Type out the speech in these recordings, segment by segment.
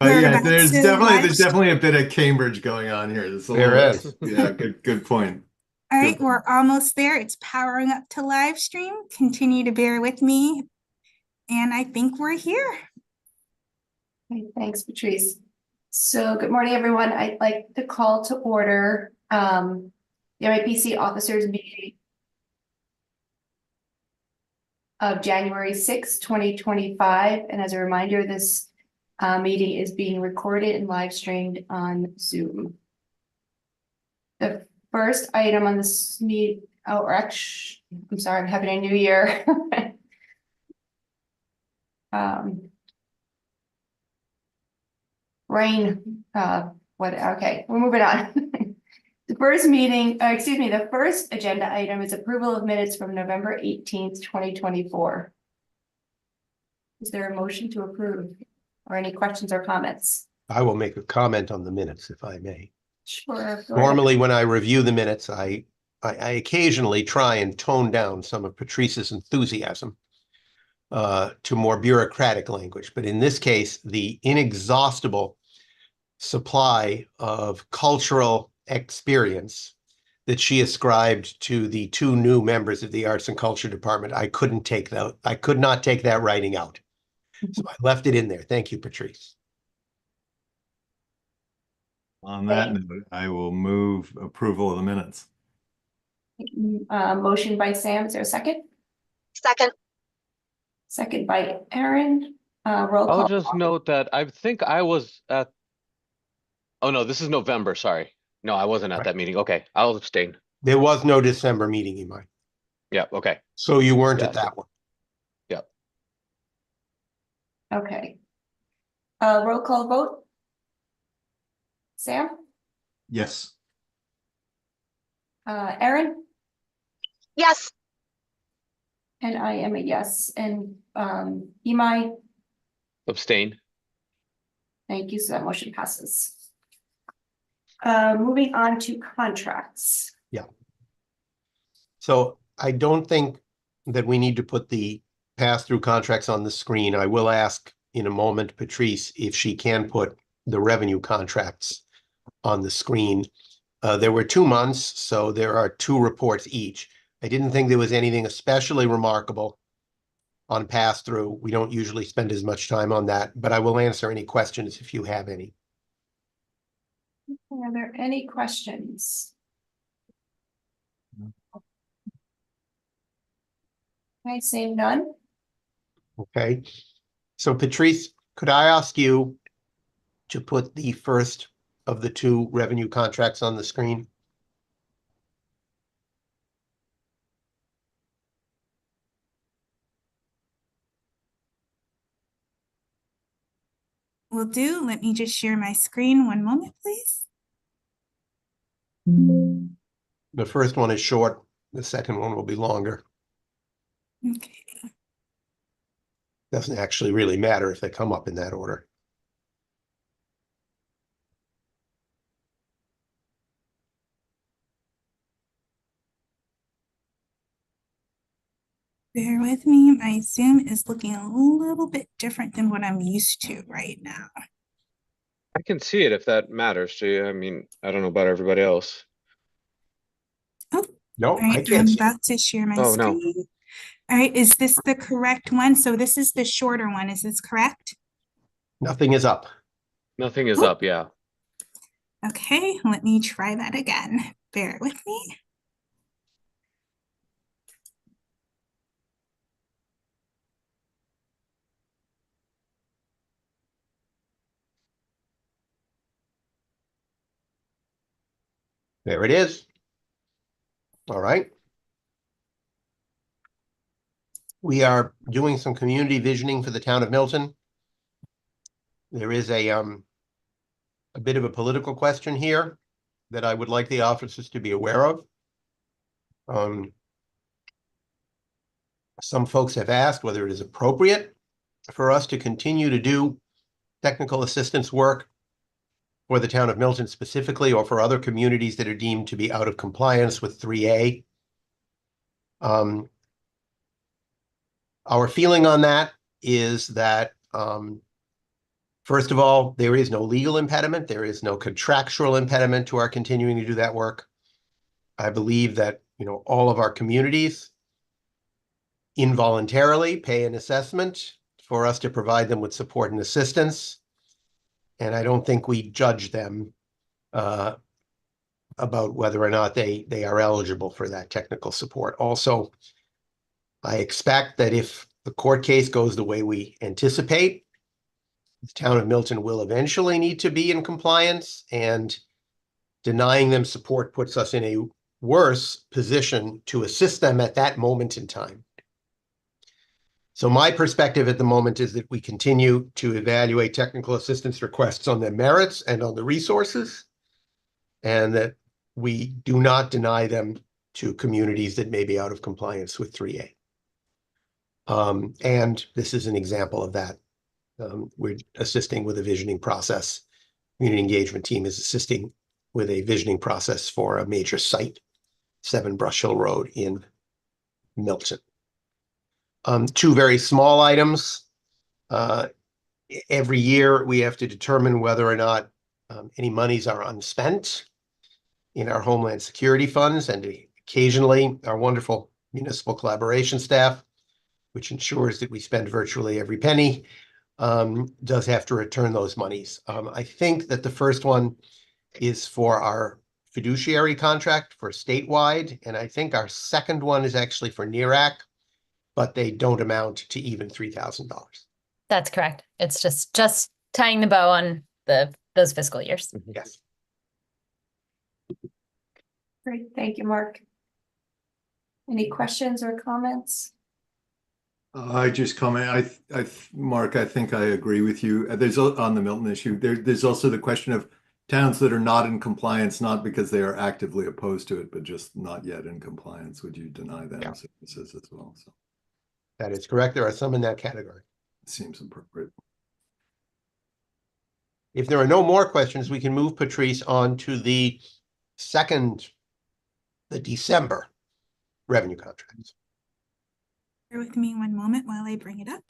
We're Yeah, about to live. there's definitely a bit of Cambridge going on here. There's a There little bit. is. Yeah, good point. All Good right, point. we're almost there. It's powering up to live stream. Continue to bear with me. And I think we're here. Okay, thanks, Patrice. So good morning, everyone. I'd like to call to order the MIPC officers meeting of January 6, 2025. And as a reminder, this meeting is being recorded and live streamed on Zoom. The first item on this meet, or actually, I'm sorry, I'm having a new year. Rain, okay, we're moving on. The first meeting, the first agenda item is approval of minutes from November 18th, 2024. Is there a motion to approve or any questions or comments? I will make a comment on the minutes, if I may. Sure. Go ahead. Normally, when I review the minutes, I occasionally try and tone down some of Patrice's enthusiasm to more bureaucratic language. But in this case, the inexhaustible supply of cultural experience that she ascribed to the two new members of the Arts and Culture Department, I could not take that writing out. So I left it in there. Thank you, Patrice. On that note, I will move approval of the minutes. Motion by Sam, is there a second? Second. Second by Aaron. Roll call. I'll just note that I think I was at, oh no, this is November, sorry. No, I wasn't at that meeting. Okay, I'll abstain. There was no December meeting in mind. Yeah, okay. So you weren't at Yes. that one. Yeah. Okay. Roll call vote. Sam? Yes. Aaron? Yes. And I am a yes. And Imai? Abstain. Thank you. So that motion passes. Moving on to contracts. So I don't think that we need to put the pass-through contracts on the screen. I will ask in a moment, Patrice, if she can put the revenue contracts on the screen. There were 2 months, so there are 2 reports each. I didn't think there was anything especially remarkable on pass-through. We don't usually spend as much time on that, but I will answer any questions if you have any. Are there any questions? Okay, seeing none. Okay. So Patrice, could I ask you to put the first of the 2 revenue contracts on the screen? Will do. Let me just share my screen. One moment, please. The first one is short. The second one will be longer. Okay. Doesn't actually really matter if they come up in that order. Bear with me. My Zoom is looking a little bit different than what I'm used to right now. I can see it if that matters to you. I mean, I don't know about everybody else. No, All I right, can't I'm see. about to share my Oh, no. screen. All right, is this the correct one? So this is the shorter one. Is this correct? Nothing is up. Nothing is Oh. up, yeah. Okay, let me try that again. Bear with me. There it is. All right. We are doing some community visioning for the town of Milton. There is a bit of a political question here that I would like the officers to be aware of. Some folks have asked whether it is appropriate for us to continue to do technical assistance work for the town of Milton specifically, or for other communities that are deemed to be out of compliance with 3A. Our feeling on that is that First of all, there is no legal impediment. There is no contractual impediment to our continuing to do that work. I believe that, all of our communities involuntarily pay an assessment for us to provide them with support and assistance. And I don't think we judge them about whether or not they are eligible for that technical support. Also, I expect that if the court case goes the way we anticipate, the town of Milton will eventually need to be in compliance, and denying them support puts us in a worse position to assist them at that moment in time. So my perspective at the moment is that we continue to evaluate technical assistance requests on their merits and on the resources, and that we do not deny them to communities that may be out of compliance with 3A. And this is an example of that. We're assisting with a visioning process. Community engagement team is assisting with a visioning process for a major site, 7 Brush Hill Road in Milton. 2 very small items. Every year we have to determine whether or not any monies are unspent in our Homeland Security funds, and occasionally our wonderful municipal collaboration staff, which ensures that we spend virtually every penny, does have to return those monies. I think that the first one is for our fiduciary contract for statewide, and I think our second one is actually for NERAC, but they don't amount to even $3,000. That's correct. It's just tying the bow on those fiscal years. Yes. Great, thank you, Mark. Any questions or comments? I just comment, Mark, I think I agree with you. There's on the Milton issue, there's also the question of towns that are not in compliance, not because they are actively opposed to it, but just not yet in compliance. Would you deny them services as well? So That is correct. There are some in that category. it seems appropriate. If there are no more questions, we can move, Patrice, on to the December revenue contracts. Bear with me one moment while I bring it up.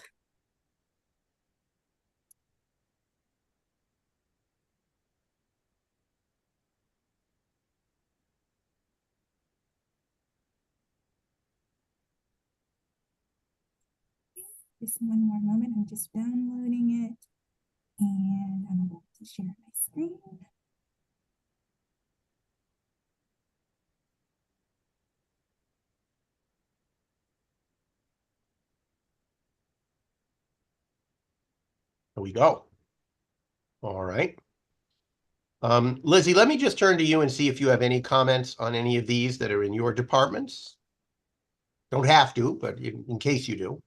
Just one more moment, I'm just downloading it, and I'm about to share my screen. There we go. All right. Lizzie, let me just turn to you and see if you have any comments on any of these that are in your departments. Don't have to, but in case you do.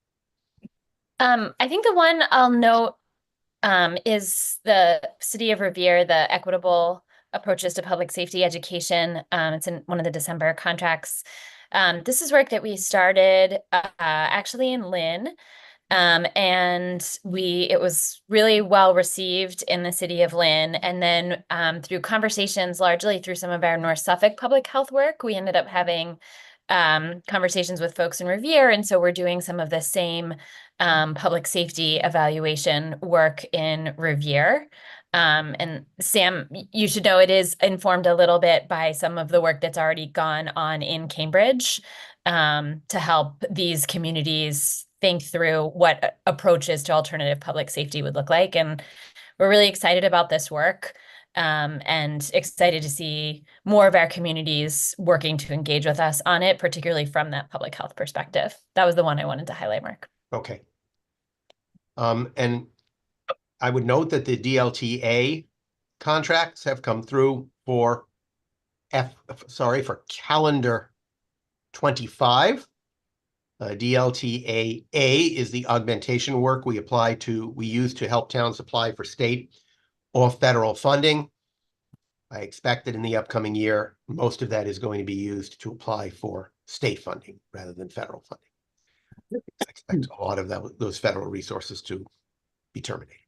I think the one I'll note is the City of Revere, the equitable approaches to public safety education. It's in one of the December contracts. This is work that we started actually in Lynn. And it was really well received in the city of Lynn. And then through conversations, largely through some of our North Suffolk public health work, we ended up having conversations with folks in Revere. And so we're doing some of the same public safety evaluation work in Revere. And Sam, you should know it is informed a little bit by some of the work that's already gone on in Cambridge to help these communities think through what approaches to alternative public safety would look like. And we're really excited about this work and excited to see more of our communities working to engage with us on it, particularly from that public health perspective. That was the one I wanted to highlight, Mark. Okay. And I would note that the DLTA contracts have come through for calendar 25. DLTA A is the augmentation work we use to help towns apply for state or federal funding. I expect that in the upcoming year, most of that is going to be used to apply for state funding rather than federal funding. I expect a lot of those federal resources to be terminated.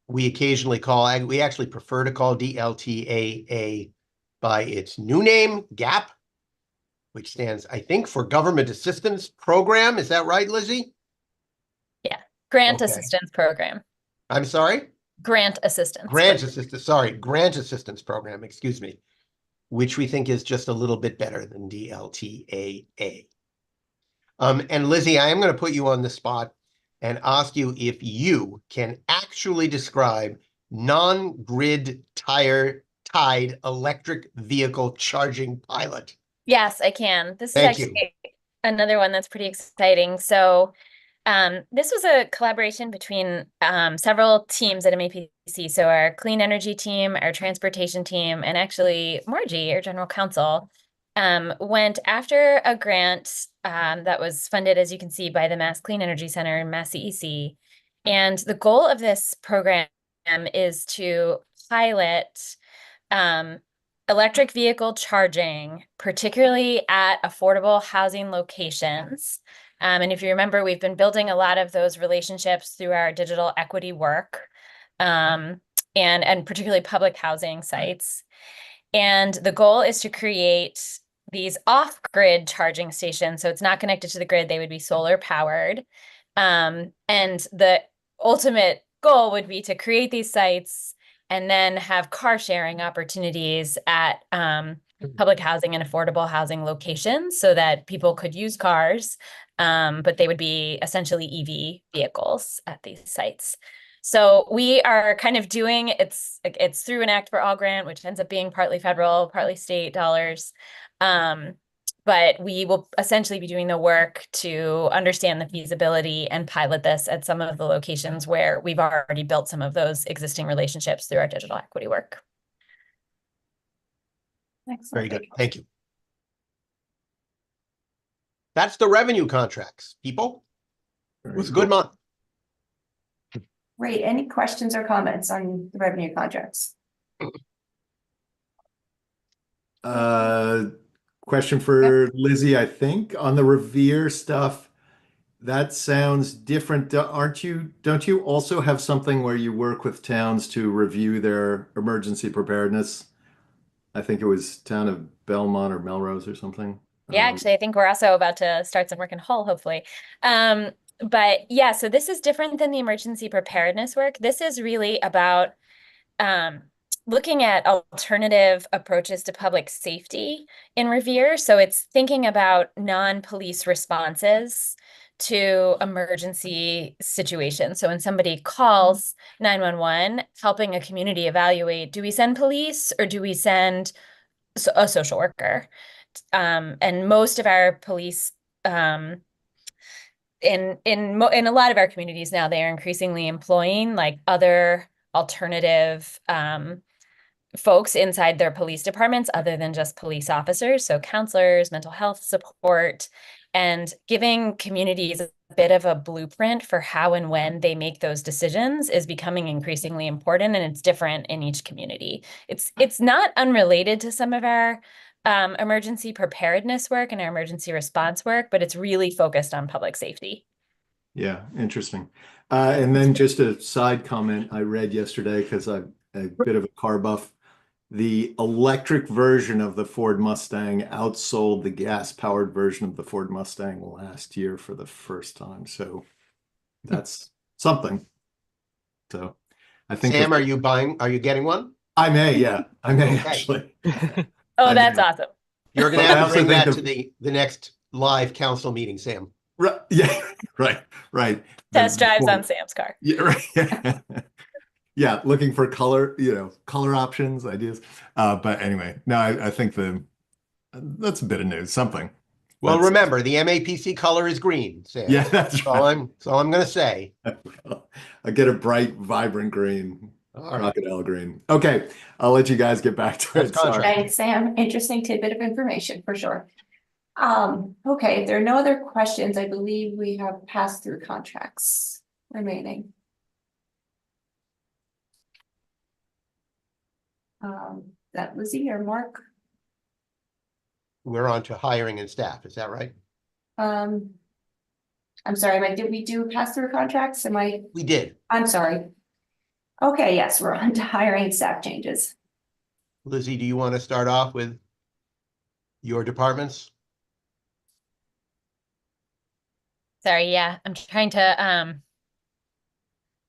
We actually prefer to call DLTA by its new name, GAP, which stands, I think, for Government Assistance Program. Is that right, Lizzie? Yeah, Grant Okay. Assistance Program. I'm sorry? Grant assistance. Grant assistance program, excuse me, which we think is just a little bit better than DLTAA. And Lizzie, I am going to put you on the spot and ask you if you can actually describe non-grid tied electric vehicle charging pilot. Yes, I can. This is Thank you. actually another one that's pretty exciting. So this was a collaboration between several teams at MAPC. So our clean energy team, our transportation team, and actually Margie, our general counsel, went after a grant that was funded, as you can see, by the Mass Clean Energy Center and Mass CEC. And the goal of this program is to pilot electric vehicle charging, particularly at affordable housing locations. And if you remember, we've been building a lot of those relationships through our digital equity work, and particularly public housing sites. And the goal is to create these off-grid charging stations. So it's not connected to the grid, they would be solar powered. And the ultimate goal would be to create these sites and then have car sharing opportunities at public housing and affordable housing locations so that people could use cars, but they would be essentially EV vehicles at these sites. So we are kind of doing, it's through an Act for All grant, which ends up being partly federal, partly state dollars. But we will essentially be doing the work to understand the feasibility and pilot this at some of the locations where we've already built some of those existing relationships through our digital equity work. Excellent. Very good. Thank you. That's the revenue contracts, people. It was a good month. Great. Any questions or comments on the revenue contracts? Question for Lizzie, I think, on the Revere stuff. That sounds different. Don't you also have something where you work with towns to review their emergency preparedness? I think it was town of Belmont or Melrose or something. Yeah, actually, I think we're also about to start some work in Hull, hopefully. But yeah, so this is different than the emergency preparedness work. This is really about looking at alternative approaches to public safety in Revere. So it's thinking about non-police responses to emergency situations. So when somebody calls 911, helping a community evaluate, do we send police or do we send a social worker? And most of our police, in a lot of our communities now, they are increasingly employing like other alternative folks inside their police departments other than just police officers. So counselors, mental health support, and giving communities a bit of a blueprint for how and when they make those decisions is becoming increasingly important, and it's different in each community. It's not unrelated to some of our emergency preparedness work and our emergency response work, but it's really focused on public safety. Yeah, interesting. And then just a side comment I read yesterday, because I'm a bit of a car buff. The electric version of the Ford Mustang outsold the gas-powered version of the Ford Mustang last year for the first time. So that's something. So I think Sam, are you getting one? I may, yeah. I may Okay. actually. Oh, that's awesome. You're going to But I have to also bring that think to the next live council meeting, Sam. Right, yeah, right. Test drives Ford- on Sam's car. Yeah, right. Yeah. Yeah, looking for color options, ideas. But anyway, no, I think that's a bit of news, something. Well, That's- remember, the MAPC color is green, Sam. Yeah, that's That's all right. that's all I'm going to say. I get a bright, vibrant green, All right. crocodile green. Okay, I'll let you guys get back to That's it. Sorry. contract. Thanks, Sam. Interesting tidbit of information for sure. Okay, if there are no other questions, I believe we have passed through contracts remaining. That Lizzie or Mark? We're on to hiring and staff. Is that right? I'm sorry, did we do pass through contracts? We did. I'm sorry. Okay, yes, we're on to hiring and staff changes. Lizzie, do you want to start off with your departments? Sorry, yeah, I'm trying to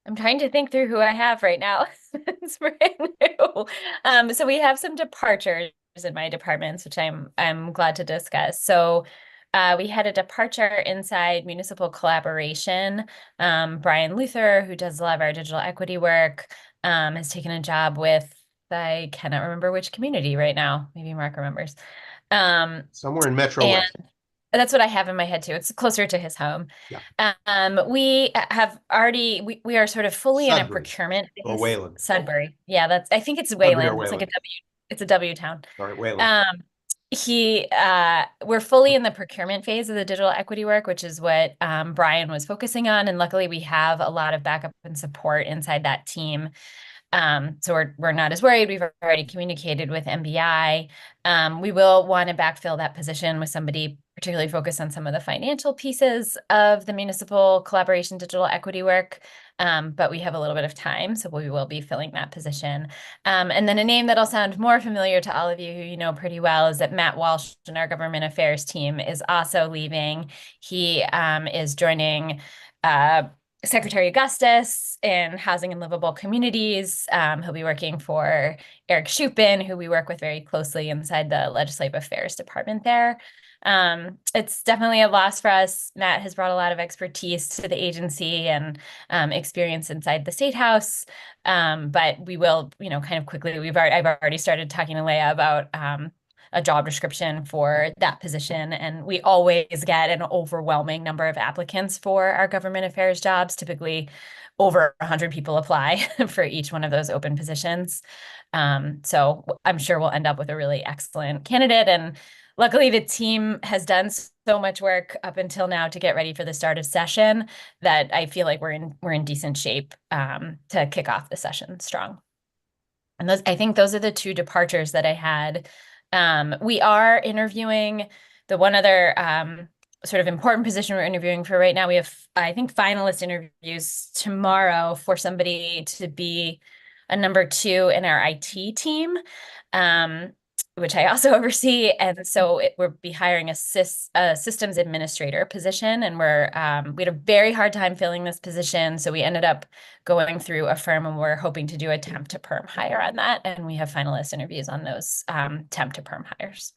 I'm trying to think through who I have right now. It's brand new. So we have some departures in my departments, which I'm glad to discuss. So we had a departure inside municipal collaboration. Brian Luther, who does a lot of our digital equity work, has taken a job with, I cannot remember which community right now. Maybe Mark remembers. Somewhere in Metro And West. that's what I have in my head too. It's closer to his home. Yeah. We have already, we are sort of fully in a Sudbury procurement or phase. Wayland. Sudbury. Yeah, I think it's Sudbury or Wayland. It's like a Wayland. W, it's a W town. All right, Wayland. We're fully in the procurement phase of the digital equity work, which is what Brian was focusing on. And luckily we have a lot of backup and support inside that team. So we're not as worried. We've already communicated with MBI. We will want to backfill that position with somebody particularly focused on some of the financial pieces of the municipal collaboration digital equity work. But we have a little bit of time, so we will be filling that position. And then a name that'll sound more familiar to all of you who you know pretty well is that Matt Walsh in our government affairs team is also leaving. He is joining Secretary Augustus in Housing and Livable Communities. He'll be working for Eric Shupin, who we work with very closely inside the Legislative Affairs Department there. It's definitely a loss for us. Matt has brought a lot of expertise to the agency and experience inside the State House. But we will, kind of quickly, I've already started talking to Leah about a job description for that position. And we always get an overwhelming number of applicants for our government affairs jobs. Typically over 100 people apply for each one of those open positions. So I'm sure we'll end up with a really excellent candidate. And luckily the team has done so much work up until now to get ready for the start of session that I feel like we're in decent shape to kick off the session strong. And I think those are the two departures that I had. We are interviewing the one other sort of important position we're interviewing for right now. We have, I think, finalist interviews tomorrow for somebody to be a number 2 in our IT team, which I also oversee. And so we'll be hiring a systems administrator position. And we had a very hard time filling this position. So we ended up going through a firm and we're hoping to do a temp to perm hire on that. And we have finalist interviews on those temp to perm hires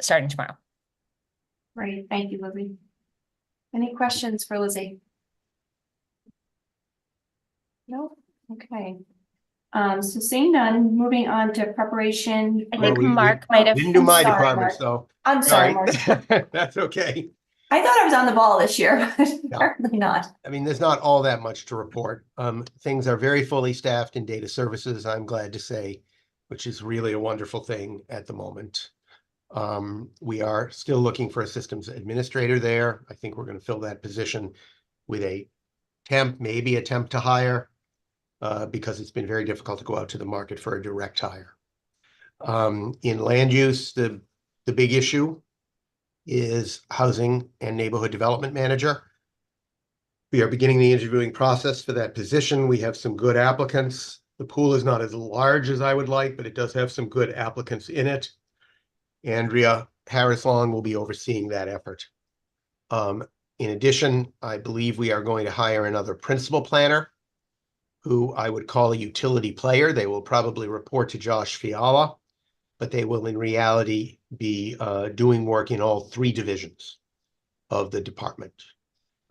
starting tomorrow. Great, thank you, Lizzie. Any questions for Lizzie? No, okay. So seeing none, moving on to preparation. I Well, think we Mark might have. Didn't do I'm my sorry, department, Mark. so. I'm sorry, Mark. That's okay. I thought I was on the ball this year, but apparently not. I mean, there's not all that much to report. Things are very fully staffed in data services, I'm glad to say, which is really a wonderful thing at the moment. We are still looking for a systems administrator there. I think we're going to fill that position with a temp, maybe a temp to hire, because it's been very difficult to go out to the market for a direct hire. In land use, the big issue is housing and neighborhood development manager. We are beginning the interviewing process for that position. We have some good applicants. The pool is not as large as I would like, but it does have some good applicants in it. Andrea Harris-Long will be overseeing that effort. In addition, I believe we are going to hire another principal planner who I would call a utility player. They will probably report to Josh Fiala, but they will in reality be doing work in all 3 divisions of the department.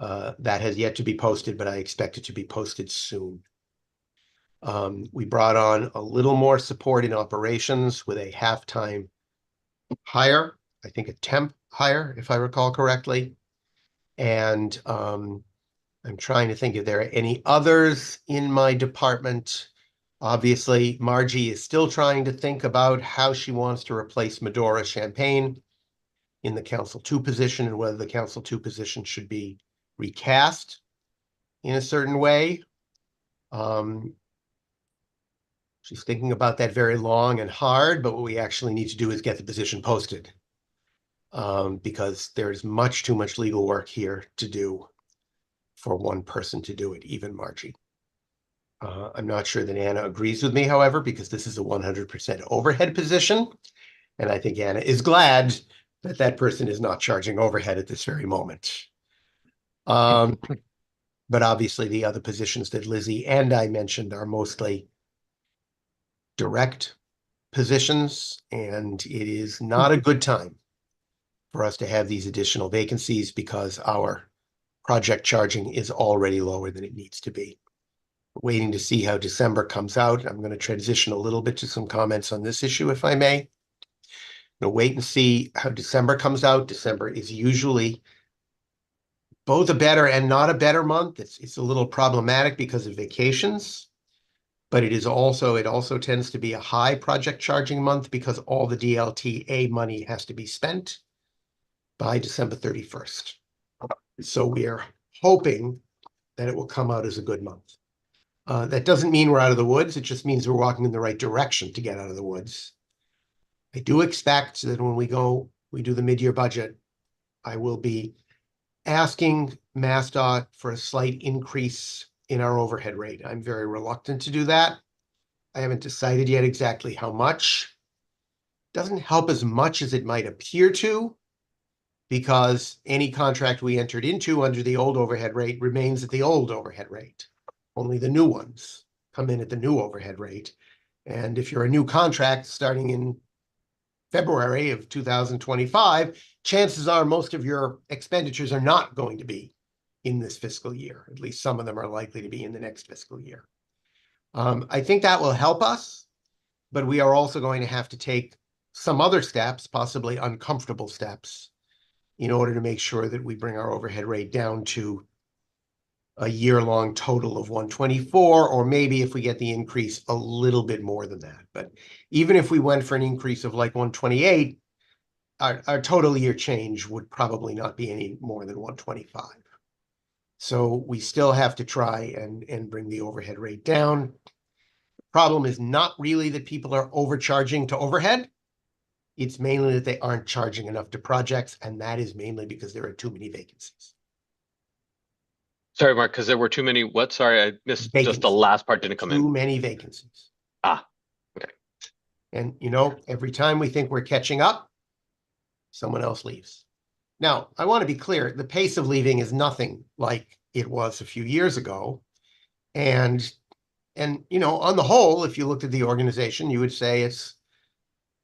That has yet to be posted, but I expect it to be posted soon. We brought on a little more support in operations with a half-time hire, I think a temp hire, if I recall correctly. And I'm trying to think if there are any others in my department. Obviously, Margie is still trying to think about how she wants to replace Medora Champagne in the Council 2 position and whether the Council 2 position should be recast in a certain way. She's thinking about that very long and hard, but what we actually need to do is get the position posted, because there's much too much legal work here to do for one person to do it, even Margie. I'm not sure that Anna agrees with me, however, because this is a 100% overhead position. And I think Anna is glad that that person is not charging overhead at this very moment. But obviously the other positions that Lizzie and I mentioned are mostly direct positions, and it is not a good time for us to have these additional vacancies because our project charging is already lower than it needs to be. Waiting to see how December comes out. I'm going to transition a little bit to some comments on this issue, if I may. Wait and see how December comes out. December is usually both a better and not a better month. It's a little problematic because of vacations, but it also tends to be a high project charging month because all the DLTA money has to be spent by December 31st. So we are hoping that it will come out as a good month. That doesn't mean we're out of the woods. It just means we're walking in the right direction to get out of the woods. I do expect that when we do the mid-year budget, I will be asking MassDOT for a slight increase in our overhead rate. I'm very reluctant to do that. I haven't decided yet exactly how much. Doesn't help as much as it might appear to, because any contract we entered into under the old overhead rate remains at the old overhead rate. Only the new ones come in at the new overhead rate. And if you're a new contract starting in February of 2025, chances are most of your expenditures are not going to be in this fiscal year. At least some of them are likely to be in the next fiscal year. I think that will help us, but we are also going to have to take some other steps, possibly uncomfortable steps, in order to make sure that we bring our overhead rate down to a year-long total of 124, or maybe if we get the increase a little bit more than that. But even if we went for an increase of like 128, our total year change would probably not be any more than 125. So we still have to try and bring the overhead rate down. The problem is not really that people are overcharging to overhead. It's mainly that they aren't charging enough to projects, and that is mainly because there are too many vacancies. Sorry, Mark, because there were too many, what? Sorry, I missed just the Vacancies. last part didn't come Too in. many vacancies. Ah, okay. And, every time we think we're catching up, someone else leaves. Now, I want to be clear, the pace of leaving is nothing like it was a few years ago. And on the whole, if you looked at the organization, you would say this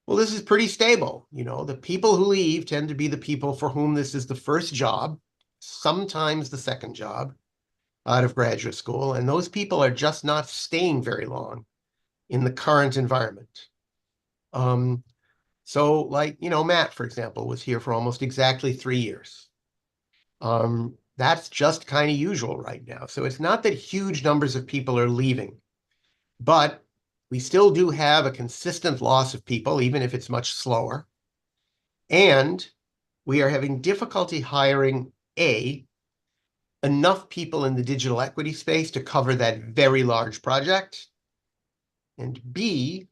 is pretty stable. The people who leave tend to be the people for whom this is the first job, sometimes the second job out of graduate school. And those people are just not staying very long in the current environment. So Matt, for example, was here for almost exactly 3 years. That's just kind of usual right now. So it's not that huge numbers of people are leaving, but we still do have a consistent loss of people, even if it's much slower. And we are having difficulty hiring enough people in the digital equity space to cover that very large project. And B,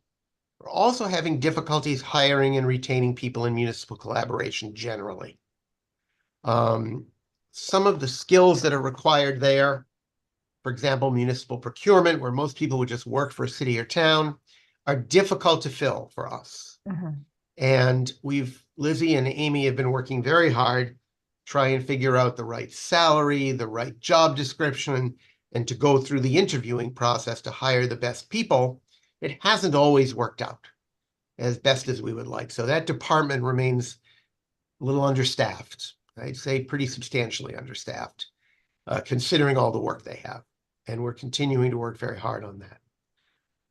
we're also having difficulties hiring and retaining people in municipal collaboration generally. Some of the skills that are required there, for example, municipal procurement, where most people would just work for a city or town, are difficult to fill for us. And Lizzie and Amy have been working very hard try and figure out the right salary, the right job description, and to go through the interviewing process to hire the best people. It hasn't always worked out as best as we would like. So that department remains a little understaffed. I'd say pretty substantially understaffed, considering all the work they have. And we're continuing to work very hard on that.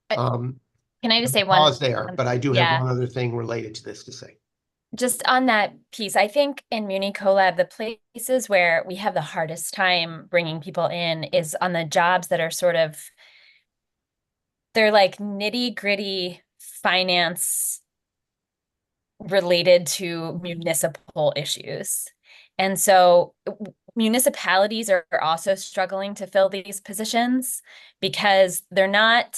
Can I just say pause there, but I do yeah. have one other thing related to this to say. Just on that piece, I think in Muni CoLab, the places where we have the hardest time bringing people in is on the jobs that are they're like nitty gritty finance related to municipal issues. And so municipalities are also struggling to fill these positions because they're not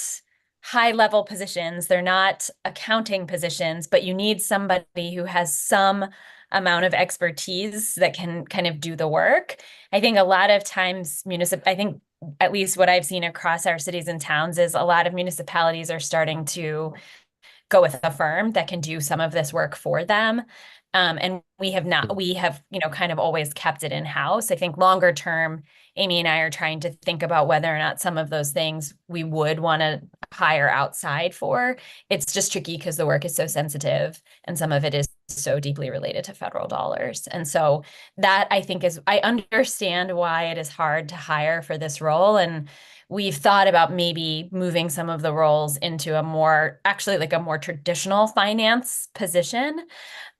high-level positions, they're not accounting positions, but you need somebody who has some amount of expertise that can kind of do the work. I think a lot of times I think at least what I've seen across our cities and towns is a lot of municipalities are starting to go with a firm that can do some of this work for them. And we have not, we have, you know, kind of always kept it in-house. I think longer term, Amy and I are trying to think about whether or not some of those things we would want to hire outside for. It's just tricky because the work is so sensitive and some of it is so deeply related to federal dollars. And so that I think is, I understand why it is hard to hire for this role. And we've thought about maybe moving some of the roles into a more, actually like a more traditional finance position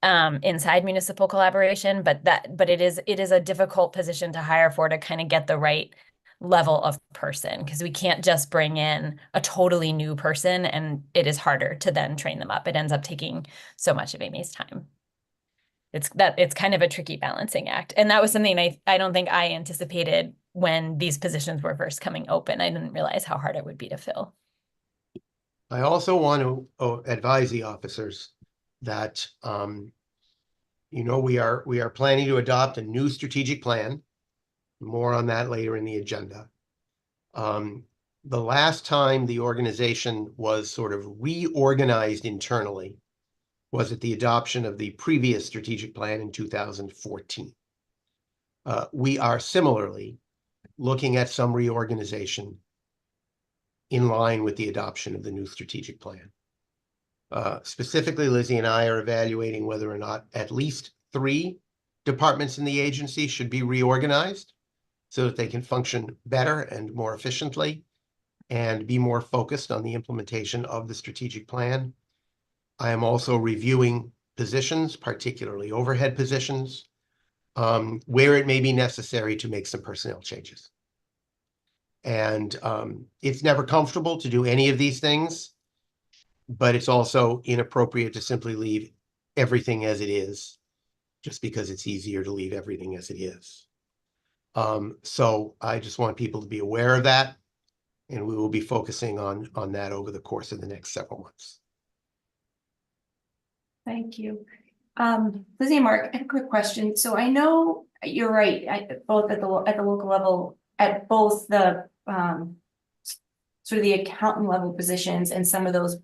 inside municipal collaboration, but it is a difficult position to hire for to kind of get the right level of person, because we can't just bring in a totally new person and it is harder to then train them up. It ends up taking so much of Amy's time. It's kind of a tricky balancing act. And that was something I don't think I anticipated when these positions were first coming open. I didn't realize how hard it would be to fill. I also want to advise the officers that, you know, we are planning to adopt a new strategic plan. More on that later in the agenda. The last time the organization was sort of reorganized internally was at the adoption of the previous strategic plan in 2014. We are similarly looking at some reorganization in line with the adoption of the new strategic plan. Specifically, Lizzie and I are evaluating whether or not at least 3 departments in the agency should be reorganized so that they can function better and more efficiently and be more focused on the implementation of the strategic plan. I am also reviewing positions, particularly overhead positions, where it may be necessary to make some personnel changes. And it's never comfortable to do any of these things, but it's also inappropriate to simply leave everything as it is, just because it's easier to leave everything as it is. So I just want people to be aware of that, and we will be focusing on that over the course of the next several months. Thank you. Lizzie and Mark, I have a quick question. So I know you're right, both at the local level, at both the sort of the accountant level positions and some of those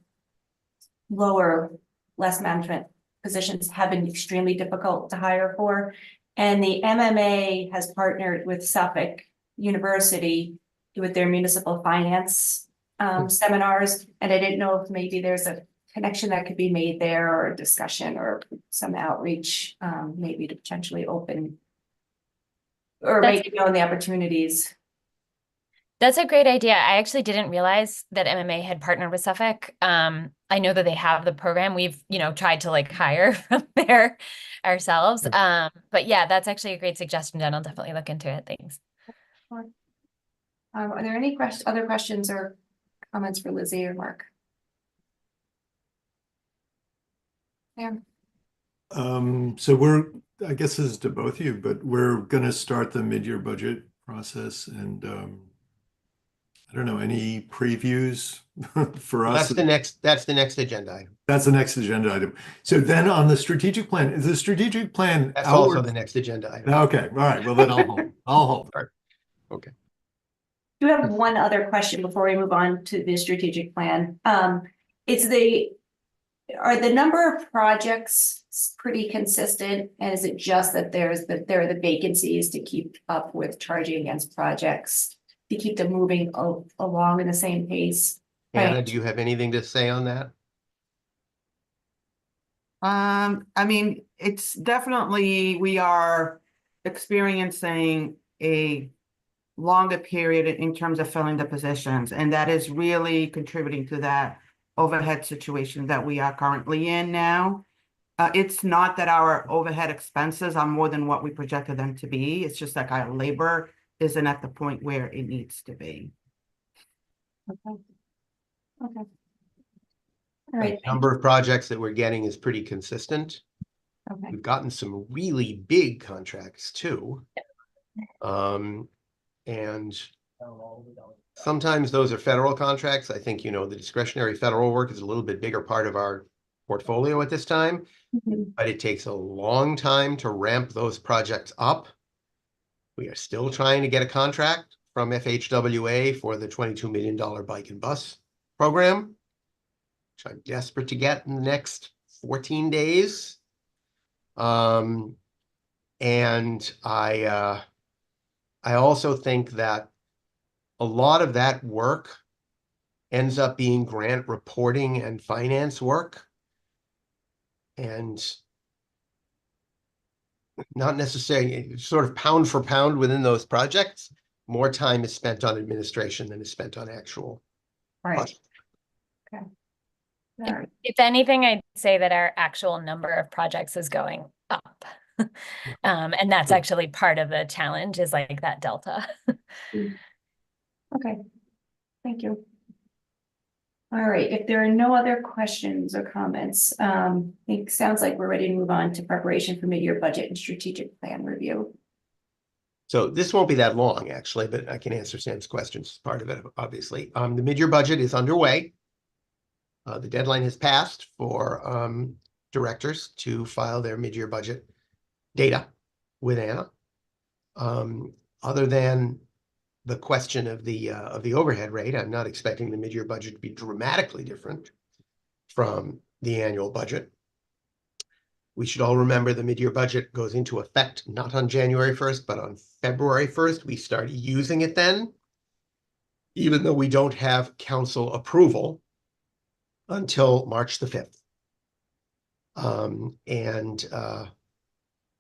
lower, less management positions have been extremely difficult to hire for. And the MMA has partnered with Suffolk University with their municipal finance seminars. And I didn't know if maybe there's a connection that could be made there, or a discussion or some outreach, maybe to potentially open or make known the opportunities. That's a great idea. I actually didn't realize that MMA had partnered with Suffolk. I know that they have the program. We've, you know, tried to like hire from there ourselves. But yeah, that's actually a great suggestion, Jen. I'll definitely look into it. Thanks. Are there any other questions or comments for Lizzie or Mark? Yeah. So I guess this is to both of you, but we're going to start the mid-year budget process, and I don't know, any previews for us? That's the next agenda item. That's the next agenda item. So then on the strategic plan, is the strategic plan That's also the next agenda item. Okay, all right. Well, then I'll hold. Okay. I do have one other question before we move on to the strategic plan. Are the number of projects pretty consistent? And is it just that there are the vacancies to keep up with charging against projects, to keep them moving along in the same pace? Anna, do you have anything to say on that? I mean, it's definitely, we are experiencing a longer period in terms of filling the positions, and that is really contributing to that overhead situation that we are currently in now. It's not that our overhead expenses are more than what we projected them to be. It's just like our labor isn't at the point where it needs to be. Okay. All right. The number of projects that we're getting is pretty consistent. Okay. We've gotten some really big contracts too. And sometimes those are federal contracts. I think, you know, the discretionary federal work is a little bit bigger part of our portfolio at this time, but it takes a long time to ramp those projects up. We are still trying to get a contract from FHWA for the $22 million bike and bus program, which I'm desperate to get in the next 14 days. And I also think that a lot of that work ends up being grant reporting and finance work. And not necessarily sort of pound for pound within those projects, more time is spent on administration than is spent on actual. Right. project. All right. If anything, I'd say that our actual number of projects is going up. And that's Sure. actually part of the challenge, is like that delta. Okay, thank you. All right, if there are no other questions or comments, it sounds like we're ready to move on to preparation for mid-year budget and strategic plan review. So this won't be that long, actually, but I can answer Sam's questions as part of it, obviously. The mid-year budget is underway. The deadline has passed for directors to file their mid-year budget data with Anna. Other than the question of the overhead rate, I'm not expecting the mid-year budget to be dramatically different from the annual budget. We should all remember the mid-year budget goes into effect not on January 1st, but on February 1st. We start using it then, even though we don't have council approval until March the 5th.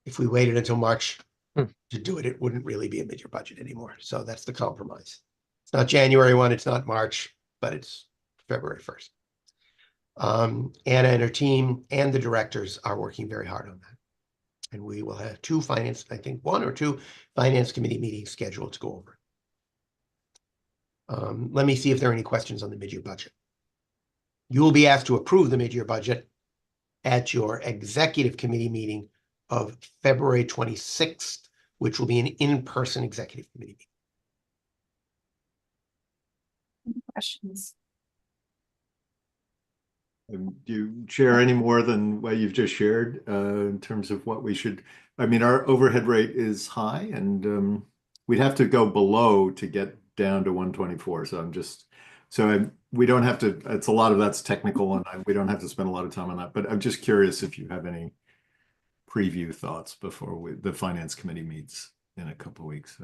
If we waited until March to do it, it wouldn't really be a mid-year budget anymore. So that's the compromise. It's not January 1, it's not March, but it's February 1st. Anna and her team and the directors are working very hard on that. And we will have one or two finance committee meetings scheduled to go over. Let me see if there are any questions on the mid-year budget. You will be asked to approve the mid-year budget at your executive committee meeting of February 26th, which will be an in-person executive committee meeting. Questions? Do you share any more than what you've just shared in terms of what we should? I mean, our overhead rate is high, and we'd have to go below to get down to 124. So we don't have to. It's a lot of that's technical, and we don't have to spend a lot of time on that. But I'm just curious if you have any preview thoughts before the finance committee meets in a couple of weeks.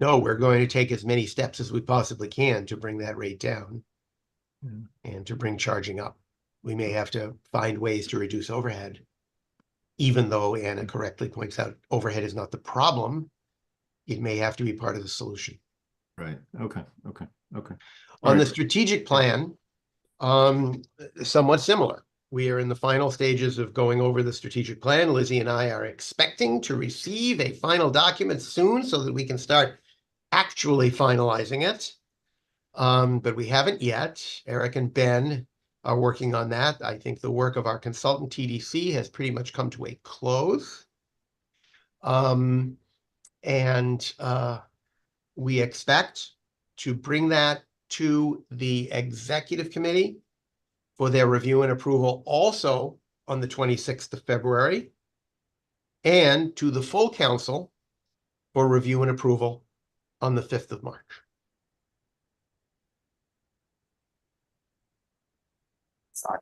No, we're going to take as many steps as we possibly can to bring that rate down and to bring charging up. We may have to find ways to reduce overhead, even though Anna correctly points out overhead is not the problem. It may have to be part of the solution. Right. Okay. On the strategic plan, somewhat similar. We are in the final stages of going over the strategic plan. Lizzie and I are expecting to receive a final document soon so that we can start actually finalizing it. But we haven't yet. Eric and Ben are working on that. I think the work of our consultant TDC has pretty much come to a close. We expect to bring that to the executive committee for their review and approval also on the 26th of February, and to the full council for review and approval on the 5th of March. Sorry.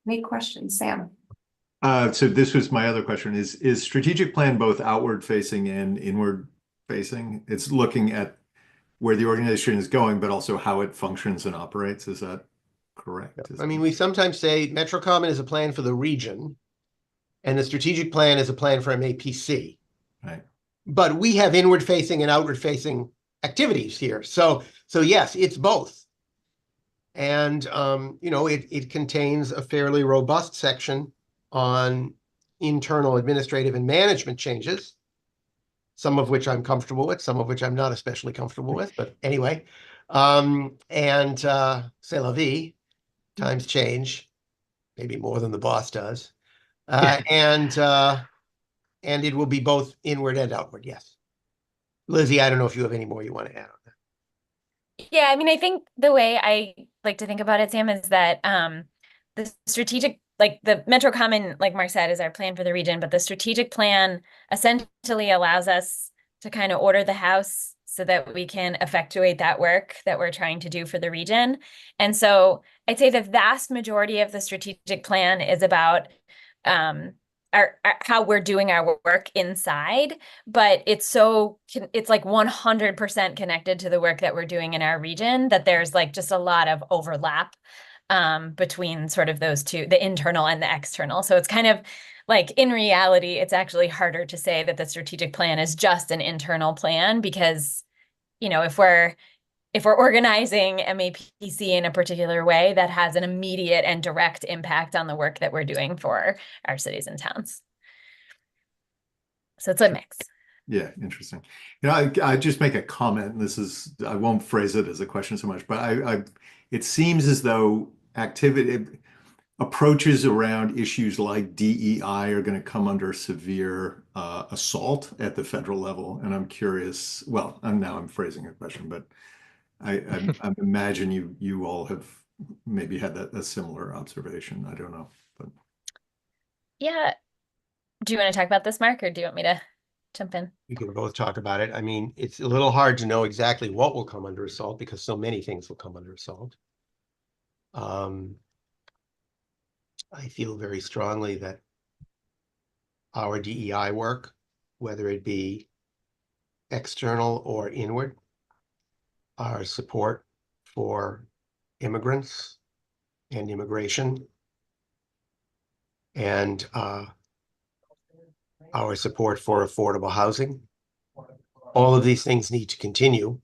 Any questions, Sam? So this was my other question: is strategic plan both outward facing and inward facing? It's looking at where the organization is going, but also how it functions and operates. Is that correct? I mean, we sometimes say MetroCommon is a plan for the region, and the strategic plan is a plan for MAPC. Right. But we have inward facing and outward facing activities here. So yes, it's both. And, it contains a fairly robust section on internal administrative and management changes, some of which I'm comfortable with, some of which I'm not especially comfortable with. But anyway, c'est la vie, times change, maybe more than the boss does. And it will be both inward and outward, yes. Lizzie, I don't know if you have any more you want to add on that. Yeah, I mean, I think the way I like to think about it, Sam, is that the strategic, like the MetroCommon, like Mark said, is our plan for the region, but the strategic plan essentially allows us to kind of order the house so that we can effectuate that work that we're trying to do for the region. And so I'd say the vast majority of the strategic plan is about how we're doing our work inside, but it's it's like 100% connected to the work that we're doing in our region, that there's like just a lot of overlap between sort of those two, the internal and the external. So it's kind of like, in reality, it's actually harder to say that the strategic plan is just an internal plan, because, you know, if we're organizing MAPC in a particular way, that has an immediate and direct impact on the work that we're doing for our cities and towns. So it's a mix. Yeah, interesting. You know, I just make a comment, and this is, I won't phrase it as a question so much, but it seems as though approaches around issues like DEI are going to come under severe assault at the federal level. And I'm curious, well, I'm phrasing a question, but I imagine you all have maybe had a similar observation. I don't know, but Yeah. Do you want to talk about this, Mark, or do you want me to jump in? We can both talk about it. I mean, it's a little hard to know exactly what will come under assault, because so many things will come under assault. I feel very strongly that our DEI work, whether it be external or inward, our support for immigrants and immigration, and our support for affordable housing, all of these things need to continue,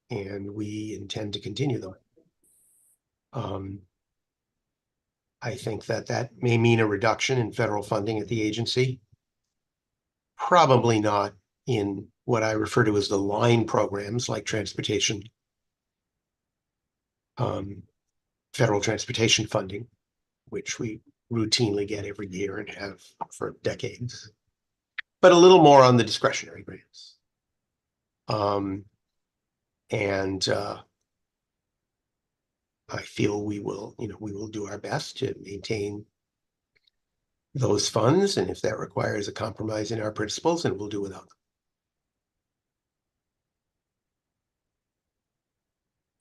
and we intend to continue them. I think that may mean a reduction in federal funding at the agency. Probably not in what I refer to as the line programs like transportation, federal transportation funding, which we routinely get every year and have for decades, but a little more on the discretionary grants. I feel we will do our best to maintain those funds, and if that requires a compromise in our principles, then we'll do without them.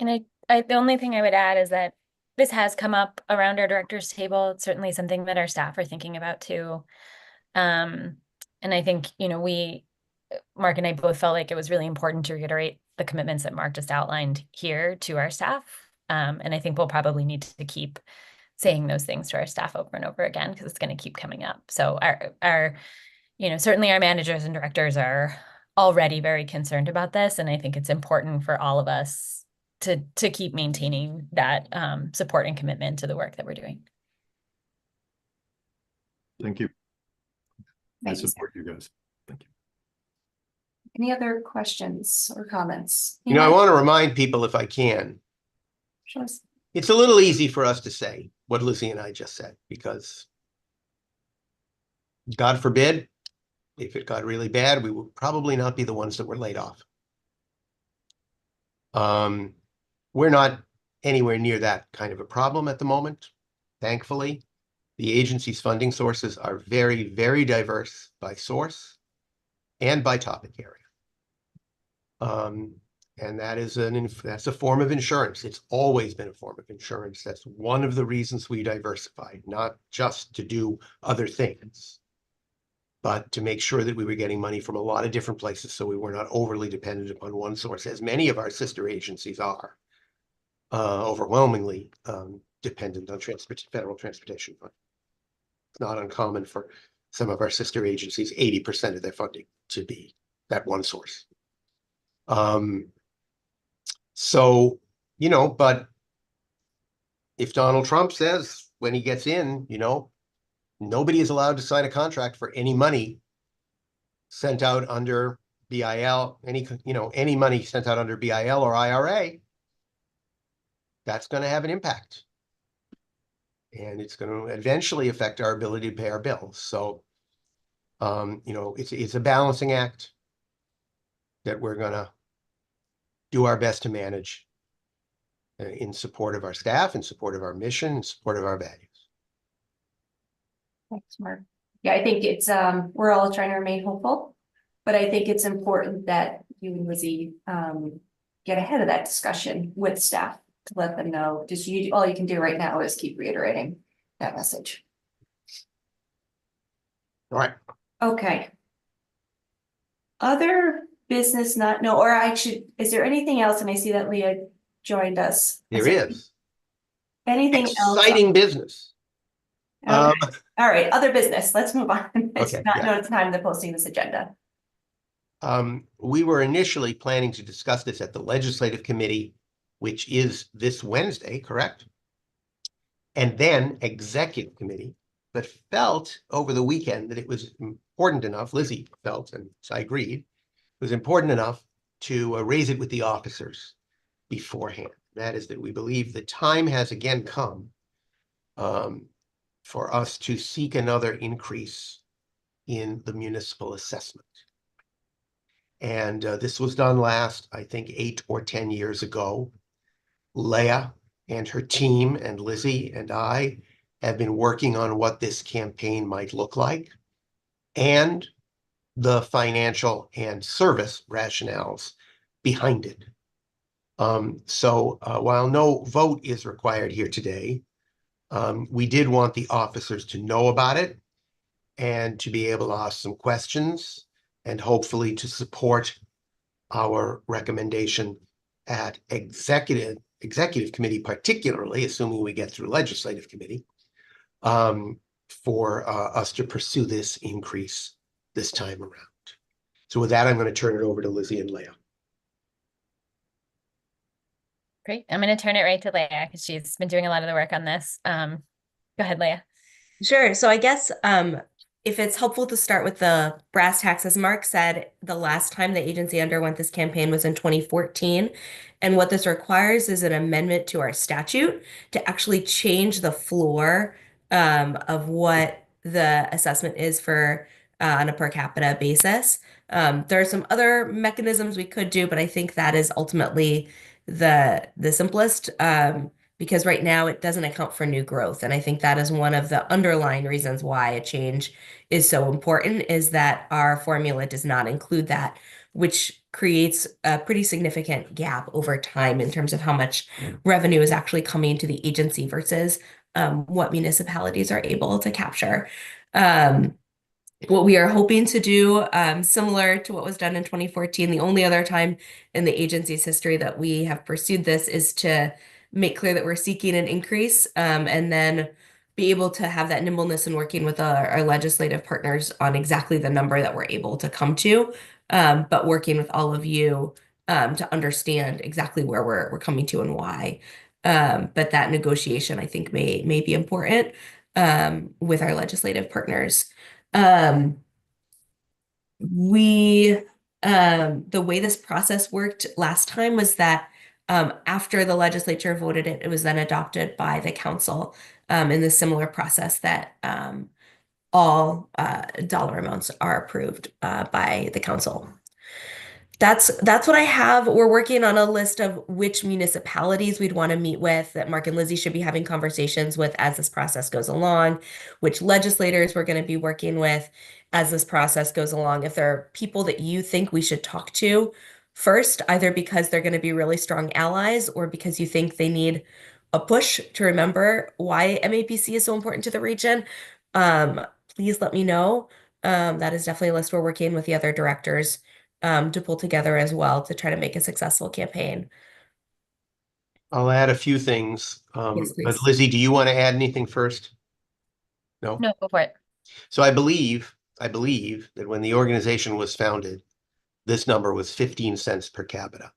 And the only thing I would add is that this has come up around our director's table. It's certainly something that our staff are thinking about too. And I think, Mark and I both felt like it was really important to reiterate the commitments that Mark just outlined here to our staff. And I think we'll probably need to keep saying those things to our staff over and over again, because it's going to keep coming up. So certainly our managers and directors are already very concerned about this. And I think it's important for all of us to keep maintaining that support and commitment to the work that we're doing. thank you. I Thank you, support you guys. Thank you. Any other questions or comments? I want to remind people, if I can, Sure. it's a little easy for us to say what Lucy and I just said, because God forbid, if it got really bad, we would probably not be the ones that were laid off. We're not anywhere near that kind of a problem at the moment. Thankfully, the agency's funding sources are very, very diverse by source and by topic area. And that's a form of insurance. It's always been a form of insurance. That's one of the reasons we diversified, not just to do other things, but to make sure that we were getting money from a lot of different places, so we were not overly dependent upon one source, as many of our sister agencies are, overwhelmingly dependent on federal transportation fund. It's not uncommon for some of our sister agencies, 80% of their funding to be that one source. But if Donald Trump says when he gets in, nobody is allowed to sign a contract for any money sent out under BIL, any money sent out under BIL or IRA, that's going to have an impact. And it's going to eventually affect our ability to pay our bills. So, it's a balancing act that we're going to do our best to manage in support of our staff, in support of our mission, in support of our values. Thanks, Mark. Yeah, I think it's, we're all trying to remain hopeful, but I think it's important that you and Lizzie get ahead of that discussion with staff to let them know. All you can do right now is keep reiterating that message. All right. Okay. Other business not, no, or is there anything else? And I see that Leah joined us. There is Anything else? exciting business. Okay. All right, other business. Let's move on. It's Okay, not, yeah. no, it's time to posting this agenda. We were initially planning to discuss this at the Legislative Committee, which is this Wednesday, correct? And then Executive Committee, but felt over the weekend that it was important enough, Lizzie felt, and I agreed, it was important enough to raise it with the officers beforehand. That is that we believe the time has again come for us to seek another increase in the municipal assessment. And this was done last, I think, 8 or 10 years ago. Leah and her team and Lizzie and I have been working on what this campaign might look like and the financial and service rationales behind it. So while no vote is required here today, we did want the officers to know about it and to be able to ask some questions and hopefully to support our recommendation at executive committee, particularly assuming we get through legislative committee, for us to pursue this increase this time around. So with that, I'm going to turn it over to Lizzie and Leah. Great. I'm going to turn it right to Leah because she's been doing a lot of the work on this. Go ahead, Leah. Sure. So I guess if it's helpful to start with the brass tacks, as Mark said, the last time the agency underwent this campaign was in 2014. And what this requires is an amendment to our statute to actually change the floor of what the assessment is for on a per capita basis. There are some other mechanisms we could do, but I think that is ultimately the simplest. Because right now it doesn't account for new growth. And I think that is one of the underlying reasons why a change is so important, is that our formula does not include that, which creates a pretty significant gap over time in terms of how much revenue is actually coming to the agency versus what municipalities are able to capture. What we are hoping to do, similar to what was done in 2014, the only other time in the agency's history that we have pursued this, is to make clear that we're seeking an increase, and then be able to have that nimbleness in working with our legislative partners on exactly the number that we're able to come to, but working with all of you to understand exactly where we're coming to and why. But that negotiation, I think, may be important with our legislative partners. The way this process worked last time was that after the legislature voted it, it was then adopted by the council in the similar process that all dollar amounts are approved by the council. That's what I have. We're working on a list of which municipalities we'd want to meet with, that Mark and Lizzie should be having conversations with as this process goes along, which legislators we're going to be working with as this process goes along. If there are people that you think we should talk to first, either because they're going to be really strong allies or because you think they need a push to remember why MAPC is so important to the region, please let me know. That is definitely a list we're working with the other directors to pull together as well to try to make a successful campaign. I'll add a few things. Yes, But please. Lizzie, do you want to add anything first? No? No, go for it. So I believe that when the organization was founded, this number was 15 cents per capita.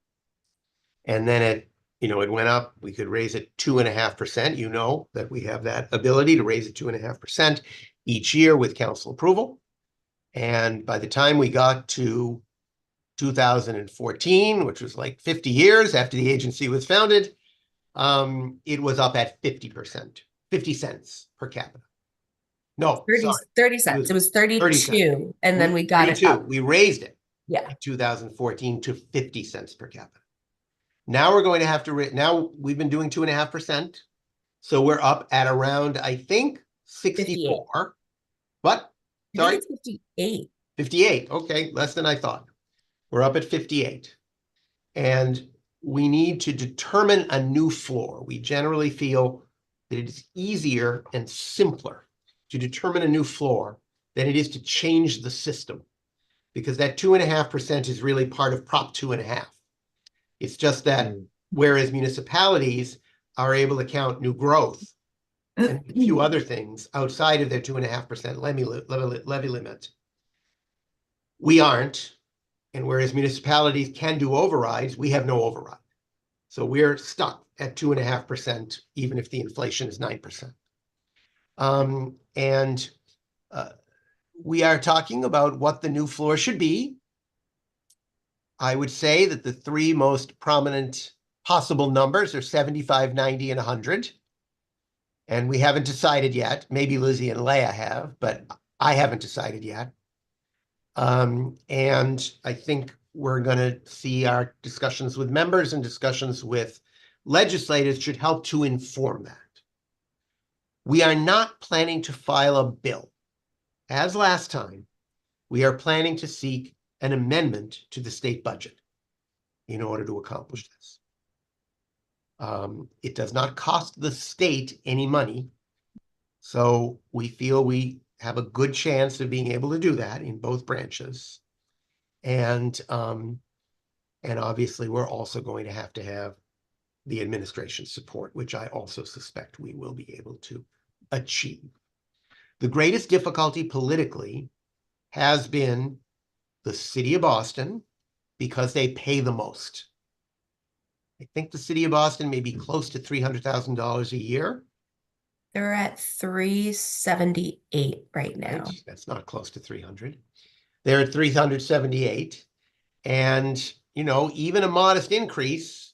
And then it went up. We could raise it 2.5%. You know that we have that ability to raise it 2.5% each year with council approval. And by the time we got to 2014, which was like 50 years after the agency was founded, it was up at 50%, 50 cents per capita. No, 30 cents. It was 32, and then we got it up. We raised it Yeah. in 2014 to 50 cents per capita. Now we're going to have to, now we've been doing 2.5%. So we're up at around, I think, 64. What? I Sorry? think it's 58. 58. Okay, less than I thought. We're up at 58. And we need to determine a new floor. We generally feel that it is easier and simpler to determine a new floor than it is to change the system. Because that 2.5% is really part of Prop 2.5. It's just that whereas municipalities are able to count new growth and a few other things outside of their 2.5% levy limit, we aren't. And whereas municipalities can do overrides, we have no override. So we're stuck at 2.5%, even if the inflation is 9%. We are talking about what the new floor should be. I would say that the three most prominent possible numbers are 75, 90, and 100. And we haven't decided yet. Maybe Lizzie and Leah have, but I haven't decided yet. And I think we're going to see our discussions with members and discussions with legislators should help to inform that. We are not planning to file a bill. As last time, we are planning to seek an amendment to the state budget in order to accomplish this. It does not cost the state any money, so we feel we have a good chance of being able to do that in both branches. And obviously, we're also going to have the administration support, which I also suspect we will be able to achieve. The greatest difficulty politically has been the city of Boston because they pay the most. I think the city of Boston may be close to $300,000 a year. They're at 378 right now. Right? That's not close to 300. They're at 378. And, even a modest increase